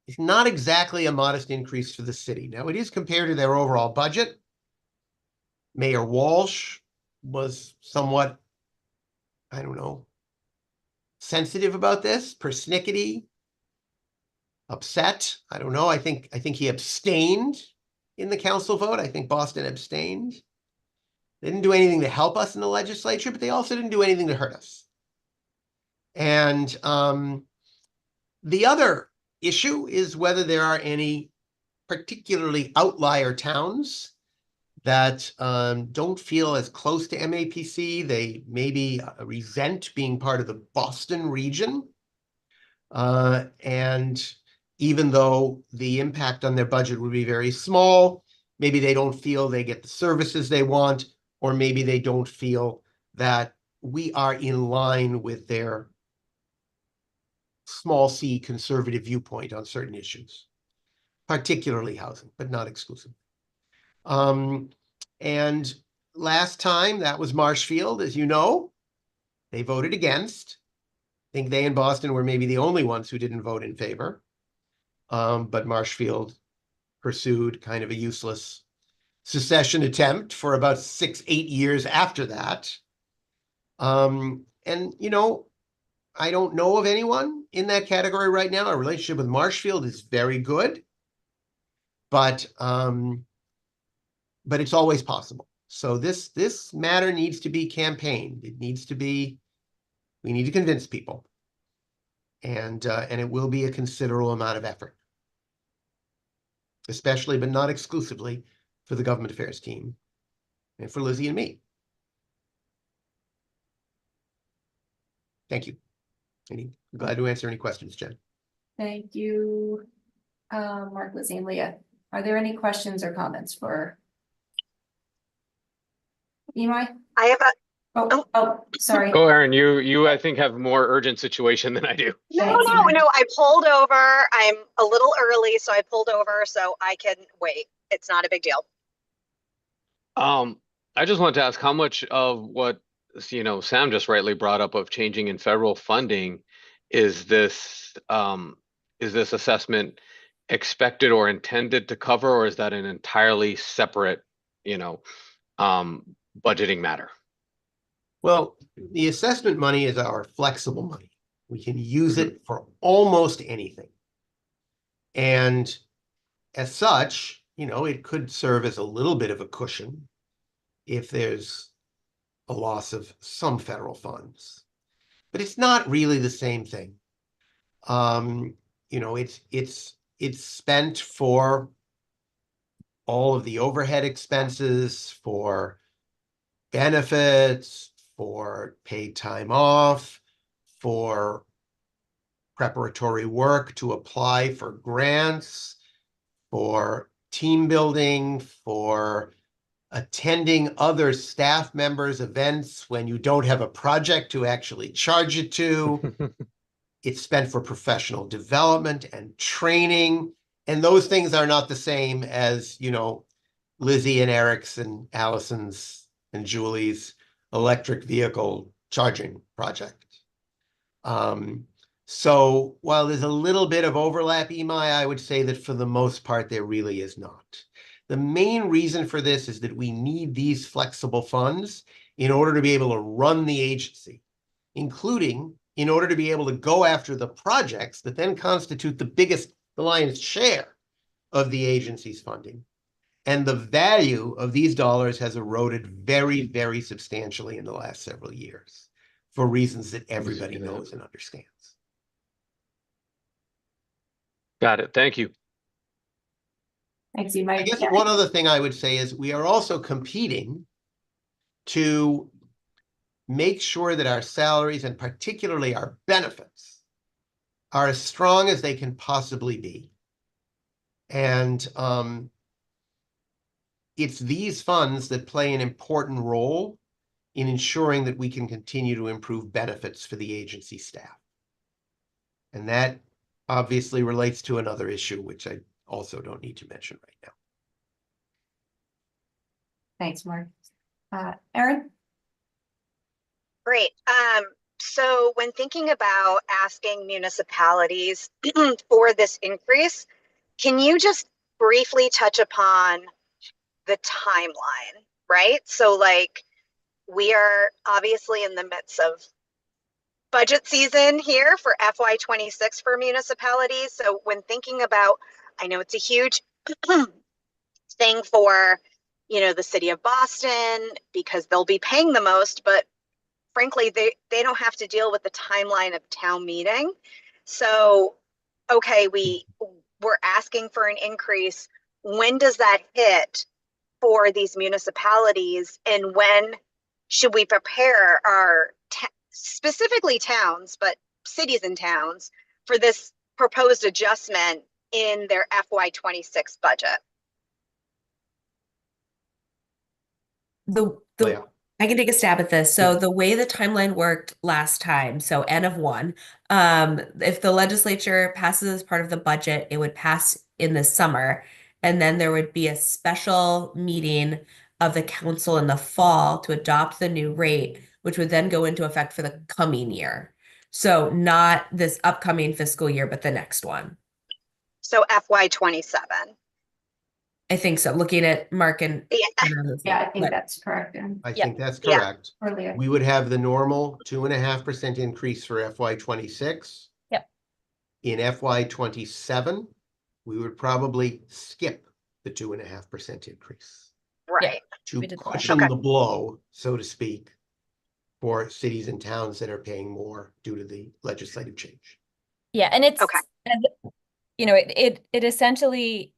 is not exactly a modest increase for the city. Now, it is compared to their overall budget. Mayor Walsh was somewhat, sensitive about this, persnickety, upset. I don't know. I think he abstained in the council vote. I think Boston abstained. They didn't do anything to help us in the legislature, but they also didn't do anything to hurt us. And the other issue is whether there are any particularly outlier towns that don't feel as close to MAPC. They maybe resent being part of the Boston region. And even though the impact on their budget would be very small, maybe they don't feel they get the services they want, or maybe they don't feel that we are in line with their small c conservative viewpoint on certain issues, particularly housing, but not exclusively. And last time that was Marshfield, as you know, they voted against. I think they and Boston were maybe the only ones who didn't vote in favor. But Marshfield pursued kind of a useless secession attempt for about 6-8 years after that. And, I don't know of anyone in that category right now. Our relationship with Marshfield is very good, but it's always possible. So this matter needs to be campaigned. It needs to be, we need to convince people. And it will be a considerable amount of effort, especially, but not exclusively, for the government affairs team and for Lizzie and me. Thank you. Glad to answer any questions, Jen. Thank you, Mark, Lizzie, and Leah. Are there any questions or comments for Imai? I have Sorry. Go, Aaron. You I think have a more urgent situation than I do. no, Thanks, no, Imai. no, I pulled over. I'm a little early, so I pulled over so I can wait. It's not a big deal. I just wanted to ask how much of what, Sam just rightly brought up of changing in federal funding is this assessment expected or intended to cover, or is that an entirely separate, budgeting matter? Well, the assessment money is our flexible money. We can use it for almost anything. And as such, it could serve as a little bit of a cushion if there's a loss of some federal funds. But it's not really the same thing. It's spent for all of the overhead expenses, for benefits, for paid time off, for preparatory work to apply for grants, for team building, for attending other staff members' events when you don't have a project to actually charge it to. It's spent for professional development and training. And those things are not the same as, you know, Lizzie and Eric's and Allison's and Julie's electric vehicle charging project. So while there's a little bit of overlap, Imai, I would say that for the most part, there really is not. The main reason for this is that we need these flexible funds in order to be able to run the agency, including in order to be able to go after the projects that then constitute the lion's share of the agency's funding. And the value of these dollars has eroded very, very substantially in the last several years for reasons that everybody knows and understands. Got it. Thank you. Thanks, you I might. guess one other thing I would say is we are also competing to make sure that our salaries and particularly our benefits are as strong as they can possibly be. And it's these funds that play an important role in ensuring that we can continue to improve benefits for the agency staff. And that obviously relates to another issue, which I also don't need to mention right now. Thanks, Mark. Erin? Great. So when thinking about asking municipalities for this increase, can you just briefly touch upon the timeline, right? So like we are obviously in the midst of budget season here for FY26 for municipalities. So when thinking about, I know it's a huge thing for, you know, the city of Boston because they'll be paying the most, but frankly, they don't have to deal with the timeline of town meeting. So, okay, we're asking for an increase. When does that hit for these municipalities, and when should we prepare our specifically towns, but cities and towns for this proposed adjustment in their FY26 budget? I can take a stab at this. So the way the timeline worked last time, so N of 1, if the legislature passes as part of the budget, it would pass in the summer, and then there would be a special meeting of the council in the fall to adopt the new rate, which would then go into effect for the coming year. So not this upcoming fiscal year, but the next one. So FY27. I think so. Looking at Mark and Yeah, I think that's correct. I Yeah. think that's Yeah. correct. Earlier. We would have the normal 2.5% increase for FY26. Yep. In FY27, we would probably skip the 2.5% increase Right. to We did that. cushion Okay. the blow, so to speak, for cities and towns that are paying more due to the legislative change. Yeah, and it's, Okay. and, you know, it essentially,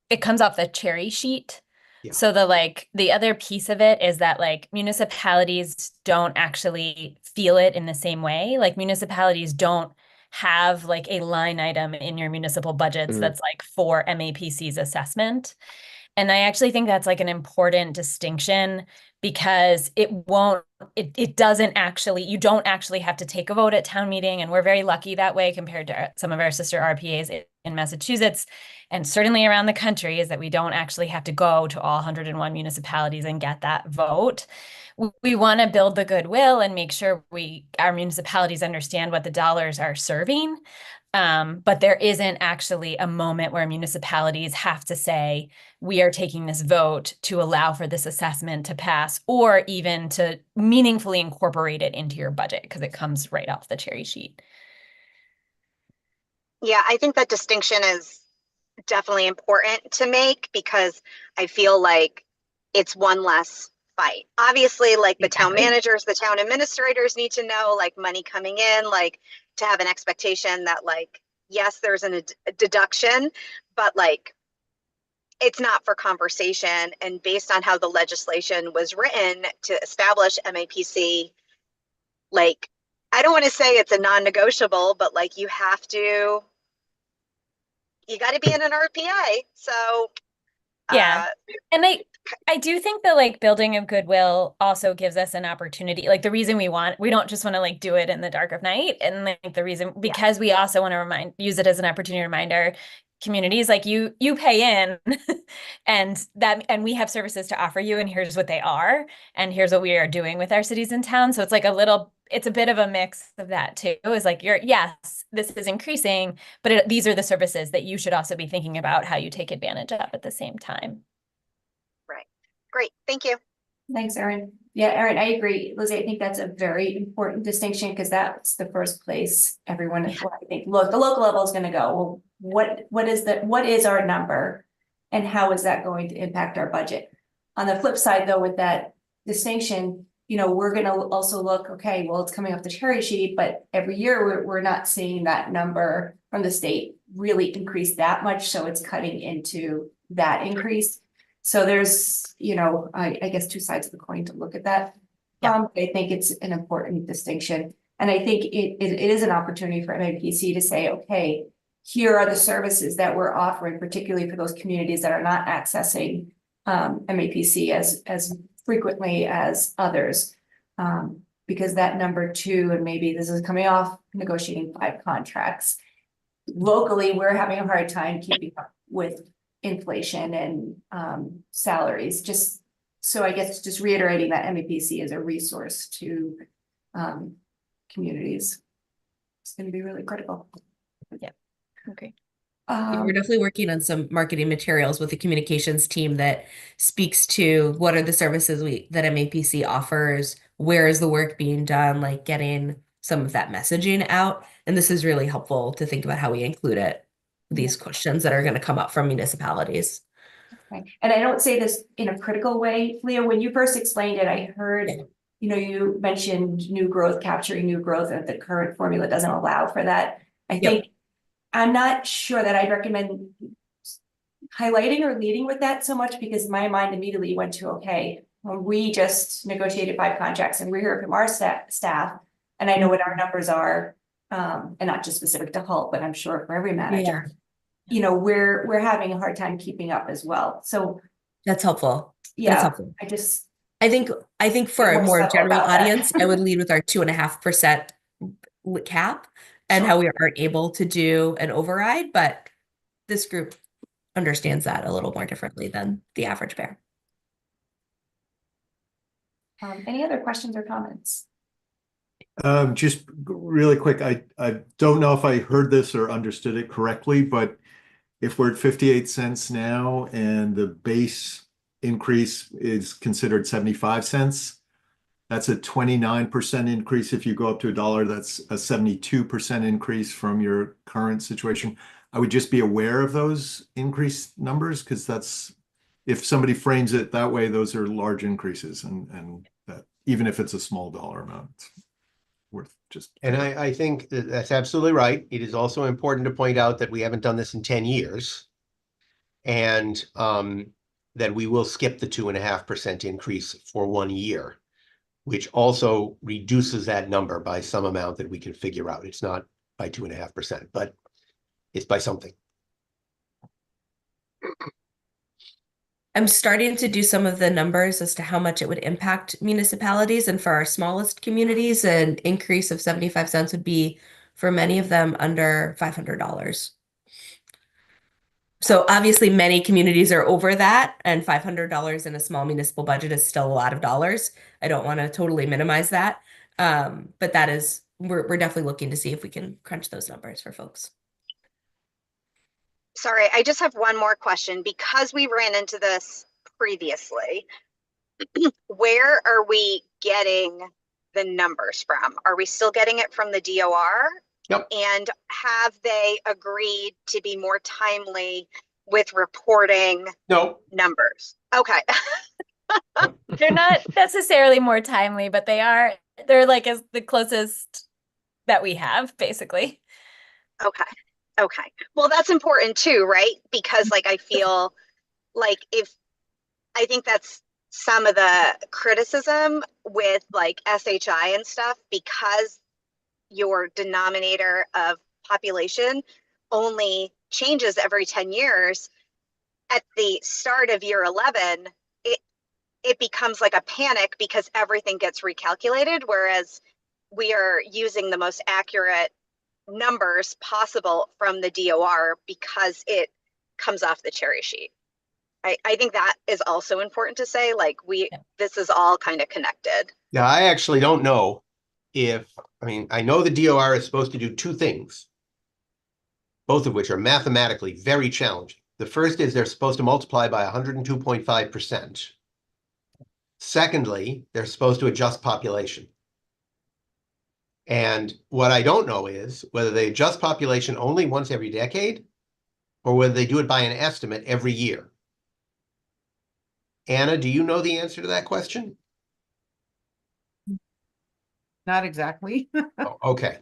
it comes off the cherry sheet. Yeah. So the other piece of it is that like municipalities don't actually feel it in the same way. Like municipalities don't have like a line item in your municipal budgets Mhm. that's like for MAPC's assessment. And I actually think that's like an important distinction because it doesn't actually, you don't actually have to take a vote at town meeting. And we're very lucky that way compared to some of our sister RPAs in Massachusetts and certainly around the country, is that we don't actually have to go to all 101 municipalities and get that vote. We want to build the goodwill and make sure our municipalities understand what the dollars are serving. But there isn't actually a moment where municipalities have to say, we are taking this vote to allow for this assessment to pass, or even to meaningfully incorporate it into your budget because it comes right off the cherry sheet. Yeah, I think that distinction is definitely important to make because I feel like it's one less fight. Obviously, like the town managers, the town administrators need to know like money coming in, like to have an expectation that like, yes, there's a deduction, but like it's not for conversation. And based on how the legislation was written to establish MAPC, like, I don't want to say it's a non-negotiable, but like you got to be in an RPA. So Yeah. And I do think that like building of goodwill also gives us an opportunity. Like the reason we don't just want to like do it in the dark of night. And like the reason, because we also want to use it as an opportunity to remind our communities, like you pay in and we have services to offer you, and here's what they are, and here's what we are doing with our cities and towns. So it's like it's a bit of a mix of that too. Is like yes, this is increasing, but these are the services that you should also be thinking about how you take advantage of at the same time. Right. Great. Thank you. Thanks, Erin. Yeah, Erin, I agree. Lizzie, I think that's a very important distinction because that's the first place everyone is, I think, look, the local level is going to go, well, what is our number and how is that going to impact our budget? On the flip side, though, with that distinction, we're going to also look, okay, well, it's coming off the cherry sheet, but every year we're not seeing that number from the state really increase that much. So it's cutting into that increase. So there's, I guess two sides of the coin to look at that. I think it's an important distinction. And I think it is an opportunity for MAPC to say, okay, here are the services that we're offering, particularly for those communities that are not accessing MAPC as frequently as others. Because that number 2, and maybe this is coming off negotiating 5 contracts. Locally, we're having a hard time keeping up with inflation and salaries. Just so I guess just reiterating that MAPC is a resource to communities. It's going to be really critical. Yeah. Okay. We're definitely working on some marketing materials with the communications team that speaks to what are the services that MAPC offers, where is the work being done, like getting some of that messaging out. And this is really helpful to think about how we include it, these questions that are going to come up from municipalities. Okay. And I don't say this in a critical way, Leah, when you first explained it, I heard, you mentioned new growth, capturing new growth, and the current formula doesn't allow for that. I think I'm not sure that I'd recommend highlighting or leading with that so much, because my mind immediately went to, okay, when we just negotiated 5 contracts and we're here from our staff, and I know what our numbers are, and not just specific to HALT, but I'm sure for every manager, we're having a hard time keeping up as well. So that's helpful. Yeah, that's helpful. I think for a more general audience, I would lead with our 2.5% cap and how we aren't able to do an override, but this group understands that a little more differently than the average bear. Any other questions or comments? Just really quick, I don't know if I heard this or understood it correctly, but if we're at 58 cents now and the base increase is considered 75 cents, that's a 29% increase. If you go up to $1, that's a 72% increase from your current situation. I would just be aware of those increased numbers, because that's, if somebody frames it that way, those are large increases, and that even if it's a small dollar amount, it's worth just. And I think that's absolutely right. It is also important to point out that we haven't done this in 10 years, and that we will skip the 2.5% increase for 1 year, which also reduces that number by some amount that we can figure out. It's not by 2.5%, but it's by something. I'm starting to do some of the numbers as to how much it would impact municipalities, and for our smallest communities, an increase of 75 cents would be, for many of them, under $500. So obviously many communities are over that, and $500 in a small municipal budget is still a lot of dollars. I don't want to totally minimize that. But that is, we're definitely looking to see if we can crunch those numbers for folks. Sorry, I just have one more question, because we ran into this previously. Where are we getting the numbers from? Are we still getting it from the DOR? Yep. And have they agreed to be more timely with reporting numbers? Okay. They're not necessarily more timely, but they're like as the closest that we have, basically. Okay. Well, that's important too, right? Because like I feel like if, I think that's some of the criticism with like SHI and stuff, because your denominator of population only changes every 10 years. At the start of year 11, it becomes like a panic because everything gets recalculated, whereas we are using the most accurate numbers possible from the DOR because it comes off the cherry sheet. I think that is also important to say, like this is all kind of connected. Yeah, I actually don't know I know the DOR is supposed to do two things, both of which are mathematically very challenging. The first is they're supposed to multiply by 102.5%. Secondly, they're supposed to adjust population. And what I don't know is whether they adjust population only once every decade or whether they do it by an estimate every year. Anna, do you know the answer to that question? Not exactly. Oh, okay.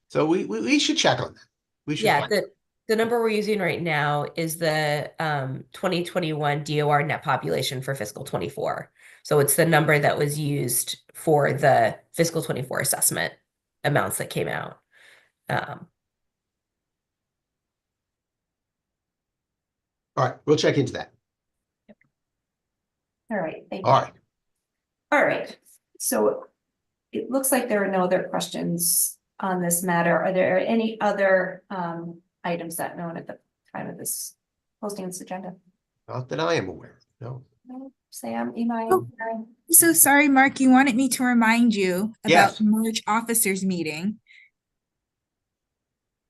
So we should check on that. We should Yeah, find the number we're using right now is the 2021 DOR net population for fiscal 24. So it's the number that was used for the fiscal 24 assessment amounts that came out. All right, we'll check into that. All right, thank you. All right. All right, so it looks like there are no other questions on this matter. Are there any other items that known at the time of this posting this agenda? Not that I am aware. No. No? Sam, Imai, Oh. Aaron? So sorry, Mark, you wanted me to remind you Yes. about the March officers meeting.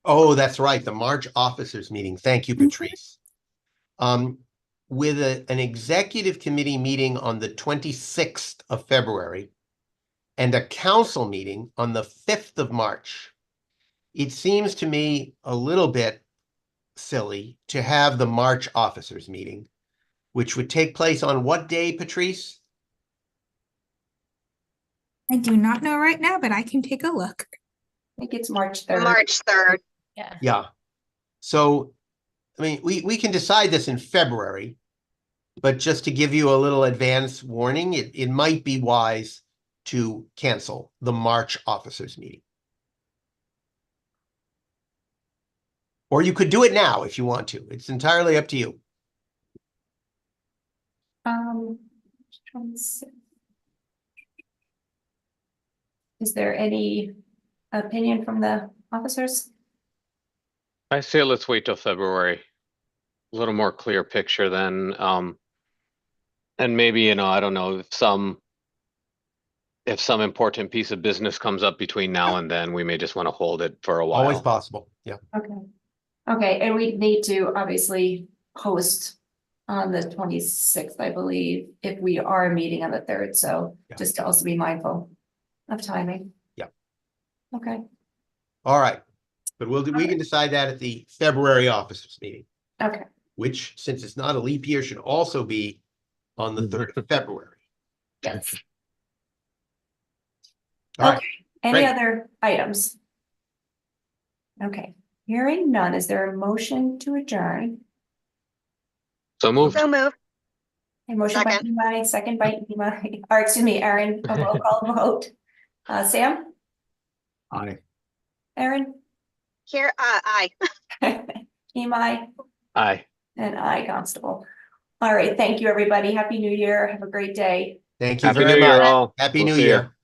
Oh, that's right. The March officers meeting. Thank you, Mhm. Patrice. With an executive committee meeting on the 26th of February and a council meeting on the 5th of March, it seems to me a little bit silly to have the March officers meeting, which would take place on what day, Patrice? I do not know right now, but I can take a look. I think it's March 3rd. March 3rd. Yeah. Yeah. So, I mean, we can decide this in February, but just to give you a little advance warning, it might be wise to cancel the March officers meeting. Or you could do it now if you want to. It's entirely up to you. 26. Is there any opinion from the officers? I say let's wait till February. A little more clear picture then, and maybe, I don't know, if some important piece of business comes up between now and then, we may just want to hold it for a while. Always possible. Yeah. Okay. Okay, and we need to obviously post on the 26th, I believe, if we are meeting on the 3rd, so Yeah. just to also be mindful of timing. Yeah. Okay, All right. But we can decide that at the February officers meeting, okay, which, since it's not a leap year, should also be on the 3rd of February. yes. All right. Okay, any great. other items? Okay, hearing none, is there a motion to adjourn? So moved. So move. A motion by Second. Imai, second by Imai, or excuse me, Aaron, a roll call vote. Sam, Aye. Aaron, Here, aye. Imai, Aye. and I, Constable. All right, thank you, everybody. Happy New Year. Have a great day. Thank you Happy very New Year much. all. Happy We'll New see ya. Year.